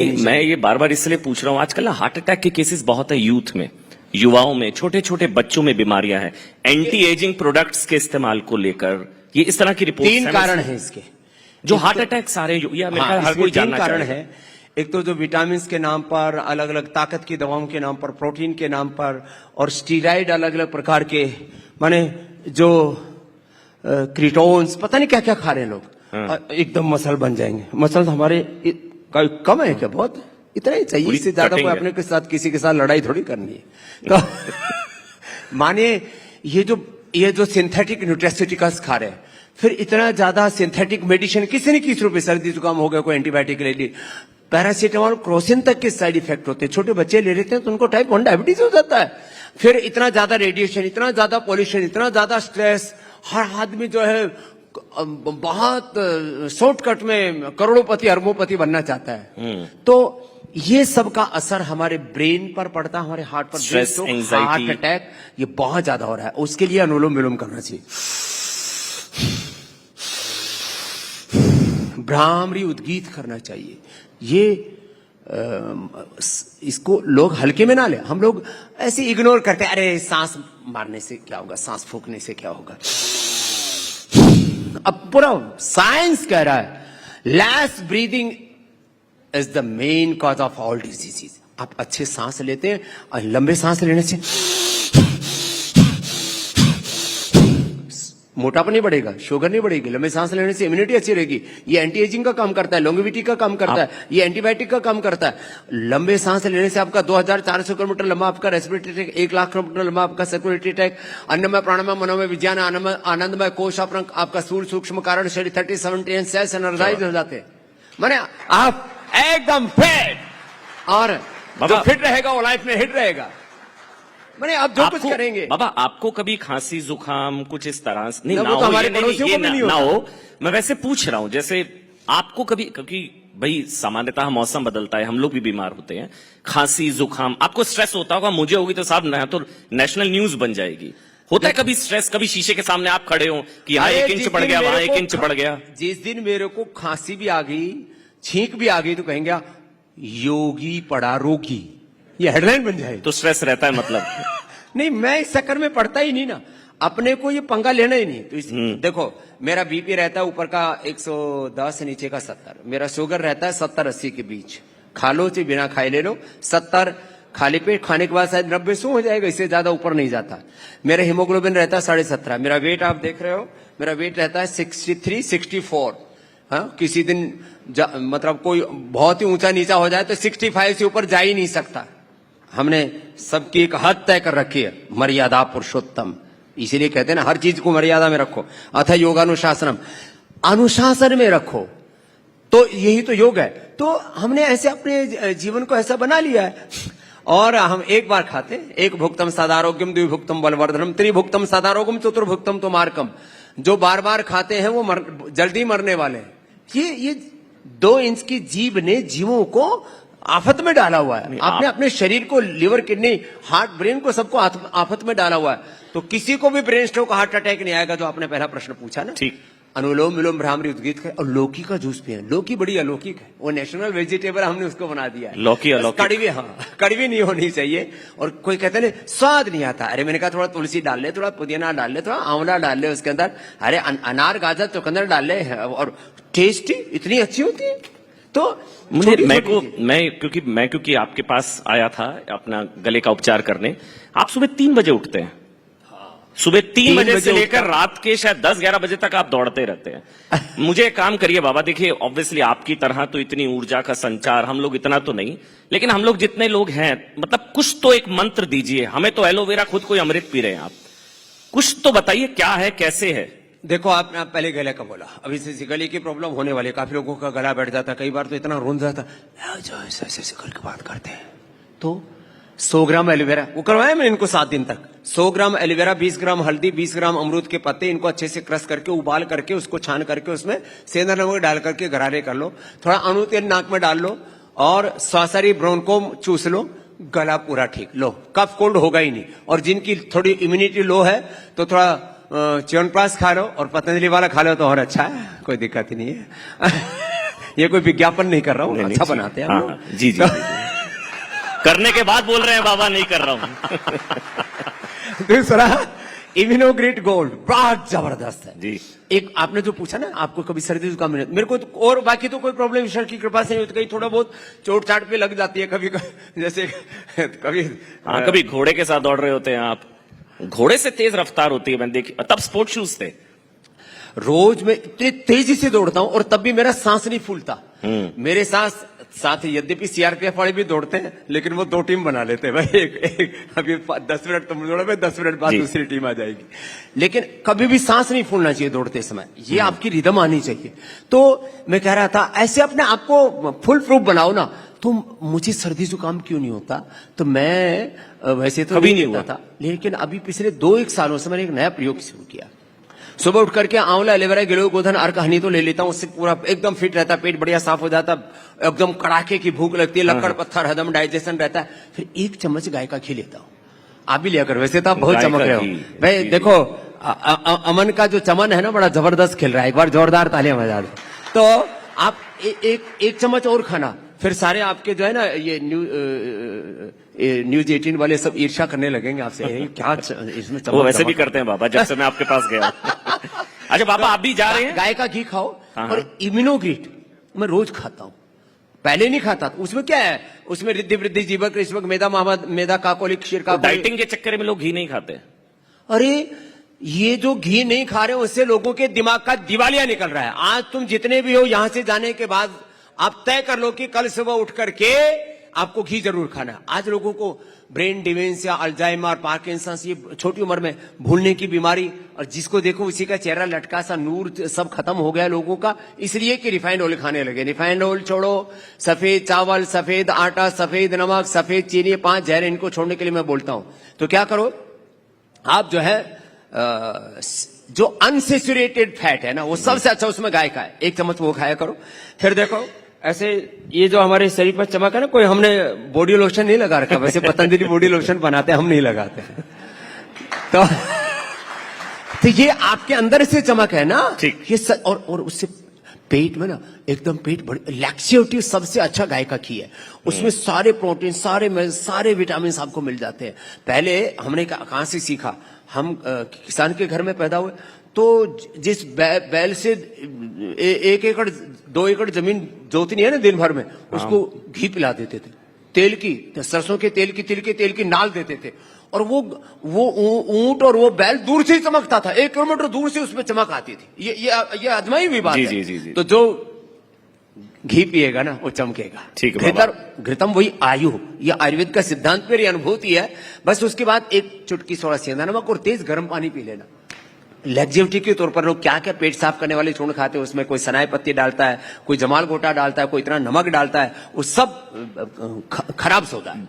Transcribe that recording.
मैं ये बार बार इसलिए पूछ रहा हूँ, आजकल ना हार्ट अटैक के केसेस बहुत है यूथ में, युवाओं में, छोटे छोटे बच्चों में बीमारियां हैं। एंटी एजिंग प्रोडक्ट्स के इस्तेमाल को लेकर ये इस तरह की रिपोर्ट, 3 कारण है इसके जो हार्ट अटैक सारे हर कोई जानना कारण है। एक तो जो विटामिन के नाम पर, अलग अलग ताकत की दवाओं के नाम पर, प्रोटीन के नाम पर, और स्टीराइड अलग अलग प्रकार के, माने जो क्रीटोन्स, पता नहीं क्या क्या खा रहे हैं लोग, एकदम मसल बन जाएंगे। मसल हमारे कम है क्या? बहुत, इतना ही चाहिए, इससे ज्यादा कोई अपने के साथ किसी के साथ लड़ाई थोड़ी करनी है। तो मानिए ये जो सिंथेटिक न्यूट्रास्यूटिकल्स खा रहे हैं, फिर इतना ज्यादा सिंथेटिक मेडिसिन, किसी ने 30 रुपए सर्दी जुकाम हो गया, कोई एंटीबायोटिक ले ली, पैरासीटामोल, क्रोसिन तक के साइड इफेक्ट होते हैं। छोटे बच्चे ले लेते हैं तो उनको टाइप 1 डायबिटीज हो जाता है। फिर इतना ज्यादा रेडिएशन, इतना ज्यादा पॉल्यूशन, इतना ज्यादा स्ट्रेस, हर आदमी जो है बहुत शॉर्टकट में करोड़ोंपति अरबोंपति बनना चाहता है। तो ये सब का असर हमारे ब्रेन पर पड़ता है, हमारे हार्ट पर, स्ट्रेस, हार्ट अटैक ये बहुत ज्यादा हो रहा है। उसके लिए अनुलोम विलोम करना चाहिए, भ्रामरी उद्गीत करना चाहिए। ये इसको लोग हल्के में ना ले, हम लोग ऐसे इग्नोर करते हैं, अरे सांस मारने से क्या होगा, सांस फूकने से क्या होगा। अब पूरा साइंस कह रहा है less breathing is the main cause of all diseases. आप अच्छे सांस लेते हैं और लंबे सांस लेने से मोटापा नहीं बढ़ेगा, शुगर नहीं बढ़ेगी, लंबे सांस लेने से इम्यूनिटी अच्छी रहेगी। ये एंटी एजिंग का काम करता है, लॉन्गेविटी का काम करता है, ये एंटीबायोटिक का काम करता है। लंबे सांस लेने से आपका 2400 किलोमीटर लंबा आपका रेस्पिरेटरी ट्रैक, 1 लाख किलोमीटर लंबा आपका सर्कुलेटरी ट्रैक, अन्नमय प्राणमय मनोमय विज्ञान आनंदमय कोश, आपका स्थूल सूक्ष्म कारण शरीर 30-70 सेल्स एनर्जाइज हो जाते हैं। माने आप एकदम फिट, और जो फिट रहेगा वो लाइफ में हिट रहेगा। मैंने आप जो कुछ करेंगे। बाबा आपको कभी खांसी जुकाम कुछ इस तरह से नहीं ना, ना तो हो, हमारे नहीं हो, मैं वैसे पूछ रहा हूं, जैसे आपको कभी, क्योंकि भाई सामान्यतः मौसम बदलता है, हम लोग भी बीमार होते हैं, खांसी जुकाम, आपको स्ट्रेस होता होगा, मुझे होगी तो साहब ना तो नेशनल न्यूज बन जाएगी। होता है कभी स्ट्रेस, कभी शीशे के सामने आप खड़े हो कि यहाँ 1 इंच बढ़ गया, वहां 1 इंच बढ़ गया। जिस दिन मेरे को खांसी भी आ गई, छींक भी आ गई, तो कहेंगे योगी पड़ा रोगी, ये हेडलाइन बन जाए। तो स्ट्रेस रहता है मतलब नहीं, मैं इस चक्कर में पड़ता ही नहीं ना, अपने को ये पंगा लेना ही नहीं। तो देखो, मेरा बीपी रहता है ऊपर का 110 से नीचे का 70, मेरा शुगर रहता है 70-80 के बीच, खा लो चाहे बिना खाए ले लो, 70 खाली पेट खाने के बाद शायद 90-100 हो जाएगा, इससे ज्यादा ऊपर नहीं जाता। मेरा हीमोग्लोबिन रहता है 17.5, मेरा वेट आप देख रहे हो, मेरा वेट रहता है 63-64। हाँ, किसी दिन मतलब कोई बहुत ही ऊंचा नीचा हो जाए तो 65 से ऊपर जा ही नहीं सकता। हमने सबकी एक हद तय कर रखी है, मर्यादा पुरुषोत्तम, इसीलिए कहते हैं ना हर चीज को मर्यादा में रखो, अथ योगानुशासनम, अनुशासन में रखो, तो यही तो योग है। तो हमने ऐसे अपने जीवन को ऐसा बना लिया है। और हम एक बार खाते, एक भुक्तम सदारोग्यम, द्विभुक्तम बलवर्धनम, त्रिभुक्तम सदारोग्यम, चतुर्भुक्तम तो मार्कम। जो बार बार खाते हैं वो जल्दी मरने वाले हैं। ये 2 इंच की जीभ ने जीवों को आफत में डाला हुआ है। आपने अपने शरीर को, लिवर, किडनी, हार्ट, ब्रेन को, सबको आफत में डाला हुआ है। तो किसी को भी ब्रेन स्ट्रोक, हार्ट अटैक नहीं आएगा, जो आपने पहला प्रश्न पूछा ना। ठीक, अनुलोम विलोम भ्रामरी उद्गीत कर, और लौकी का जूस पिए। लौकी बड़ी अलौकिक है, वो नेशनल वेजिटेबल हमने उसको बना दिया है। लौकी अलौकिक, कड़वी, हाँ, कड़वी नहीं होनी चाहिए। और कोई कहते हैं स्वाद नहीं आता, अरे मैंने कहा थोड़ा तुलसी डाल ले, थोड़ा पुदीना डाल ले, थोड़ा आंवला डाल ले उसके अंदर, अरे अनार गाजर चुकंदर डाल ले, और टेस्टी इतनी अच्छी होती है। तो क्योंकि आपके पास आया था अपना गले का उपचार करने, आप सुबह 3 बजे उठते हैं। सुबह 3 बजे से लेकर रात के शायद 10-11 बजे तक आप दौड़ते रहते हैं। मुझे एक काम करिए बाबा, देखिए ऑब्वियसली आपकी तरह तो इतनी ऊर्जा का संचार हम लोग इतना तो नहीं, लेकिन हम लोग जितने लोग हैं, मतलब कुछ तो एक मंत्र दीजिए हमें। तो एलोवेरा खुद कोई अमृत पी रहे हैं आप, कुछ तो बताइए क्या है, कैसे है। देखो, आपने पहले गले का बोला, अभी से गले की प्रॉब्लम होने वाली है, काफी लोगों का गला बैठ जाता है, कई बार तो इतना रूंध जाता है, जो ऐसे करके बात करते हैं। तो 100 ग्राम एलोवेरा, वो करवाया मैंने इनको 7 दिन तक। 100 ग्राम एलोवेरा, 20 ग्राम हल्दी, 20 ग्राम अमरूद के पत्ते, इनको अच्छे से क्रश करके, उबाल करके, उसको छान करके, उसमें सेंधा नमक डाल करके गरारे कर लो, थोड़ा अणु तेल नाक में डाल लो, और स्वासारी ब्रोंको चूस लो, गला पूरा ठीक। लो, कफ कोल्ड होगा ही नहीं। और जिनकी थोड़ी इम्यूनिटी लो है तो थोड़ा च्यवनप्राश खा लो, और पतंजलि वाला खा लो तो और अच्छा है, कोई दिक्कत ही नहीं है। ये कोई विज्ञापन नहीं कर रहा हूँ, नहीं, अच्छा नहीं, बनाते हैं हाँ, हम लोग। हाँ, जी, जी, जी। करने के बाद बोल रहे हैं बाबा नहीं कर रहा हूं। दूसरा इम्यूनोग्रेट गोल्ड बहुत जबरदस्त है जी। एक आपने जो पूछा ना, आपको कभी सर्दी जुकाम नहीं, मेरे को तो, और बाकी तो कोई प्रॉब्लम ईश्वर की कृपा से नहीं होती, कहीं थोड़ा बहुत चोट चाट पे लग जाती है कभी जैसे कभी हाँ, कभी घोड़े के साथ दौड़ रहे होते हैं आप, घोड़े से तेज रफ्तार होती है, मैंने देखी, तब स्पोर्ट शूज थे। रोज मैं इतनी तेजी से दौड़ता हूं और तब भी मेरा सांस नहीं फूलता। मेरे साथ यद्यपि सीआरपीएफ वाले भी दौड़ते हैं, लेकिन वो 2 टीम बना लेते हैं भाई, एक अभी 10 मिनट तुम दौड़ो भाई, 10 मिनट बाद जी। दूसरी टीम आ जाएगी। लेकिन कभी भी सांस नहीं फूलना चाहिए दौड़ते समय, ये आपकी रिदम आनी चाहिए। तो मैं कह रहा था ऐसे अपने आप को फुल प्रूफ बनाओ ना, तो मुझे सर्दी जुकाम क्यों नहीं होता। तो मैं वैसे तो कभी नहीं होता हुआ था, लेकिन अभी पिछले 2-1 सालों से मैंने एक नया प्रयोग शुरू किया। सुबह उठ करके आंवला, एलोवेरा, गिलोय, गोधन, अर्क, हनी तो ले लेता हूं, उससे पूरा एकदम फिट रहता है, पेट बढ़िया साफ हो जाता, एकदम कड़ाके की भूख लगती है, लक्कड़ पत्थर हदम डाइजेशन रहता है। फिर 1 चम्मच गाय का घी लेता हूं, आप भी लिया कर, वैसे तो आप बहुत गाय चमक का रहे हो घी, भाई। जी, देखो अमन का जो चमन है ना, बड़ा जबरदस्त खेल रहा है, एक बार जोरदार तालियां बजा दो। तो आप एक चम्मच और खाना, फिर सारे आपके जो है ना ये न्यूज 18 वाले सब ईर्ष्या करने लगेंगे आपसे, क्या इसमें चमक वो वैसे भी दमक। करते हैं बाबा, जब से मैं आपके पास गया। अच्छा बाबा, आप भी जा रहे हैं? गाय का घी खाओ हाँ, और इम्यूनोग्रेट मैं रोज खाता हूं, पहले नहीं खाता था। उसमें क्या है, उसमें रिद्धि वृद्धि जीवक कृष्णक मेदा मोहम्मद मेदा काकोलिक शीर का डाइटिंग के चक्कर में लोग घी नहीं खाते। अरे ये जो घी नहीं खा रहे उससे लोगों के दिमाग का दिवालिया निकल रहा है। आज तुम जितने भी हो यहां से जाने के बाद आप तय कर लो कि कल सुबह उठ करके आपको घी जरूर खाना है। आज लोगों को ब्रेन डिमेंशिया, अल्जाइमर, पार्किंसंस, ये छोटी उम्र में भूलने की बीमारी, और जिसको देखो उसी का चेहरा लटका सा, नूर सब खत्म हो गया लोगों का, इसलिए कि रिफाइंड ऑयल खाने लगे। रिफाइंड ऑयल छोड़ो, सफेद चावल, सफेद आटा, सफेद नमक, सफेद चीनी, 5 जहर, इनको छोड़ने के लिए मैं बोलता हूं। तो क्या करो आप, जो है जो अनसेचुरेटेड फैट है ना, वो सबसे अच्छा उसमें गाय का है, 1 चम्मच वो खाया करो। फिर देखो ऐसे ये जो हमारे शरीर पर चमक है ना, कोई हमने बॉडी लोशन नहीं लगा रखा, वैसे पतंजलि बॉडी लोशन बनाते हैं, हम नहीं लगाते हैं। तो ये आपके अंदर से चमक है ना, ठीक। ये और उससे पेट में ना एकदम पेट बड़ी लैक्सेटिव, सबसे अच्छा गाय का घी है। उसमें सारे प्रोटीन, सारे विटामिन आपको मिल जाते हैं। पहले हमने कहां से सीखा, हम किसान के घर में पैदा हुए, तो जिस बैल से 1 एकड़ 2 एकड़ जमीन जोतनी है ना दिन भर में, उसको घी पिला देते थे, तेल की, सरसों के तेल की, तिल के तेल की नाल देते थे, और वो ऊंट और वो बैल दूर से ही चमकता था, 1 किलोमीटर दूर से उसमें चमक आती थी। ये आजमाई हुई बात है। जी। तो जो घी पिएगा ना वो चमकेगा। ठीक है बाबा। घृतम वही आयु, ये आयुर्वेद का सिद्धांत मेरी अनुभूति है। बस उसके बाद 1 चुटकी थोड़ा सेंधा नमक और तेज गर्म पानी पी लेना। लैक्जेविटी के तौर पर लोग क्या क्या पेट साफ करने वाले चूर्ण खाते हैं, उसमें कोई सनाई पत्ती डालता है, कोई जमाल गोटा डालता है, कोई इतना नमक डालता है, वो सब खराब सौदा है।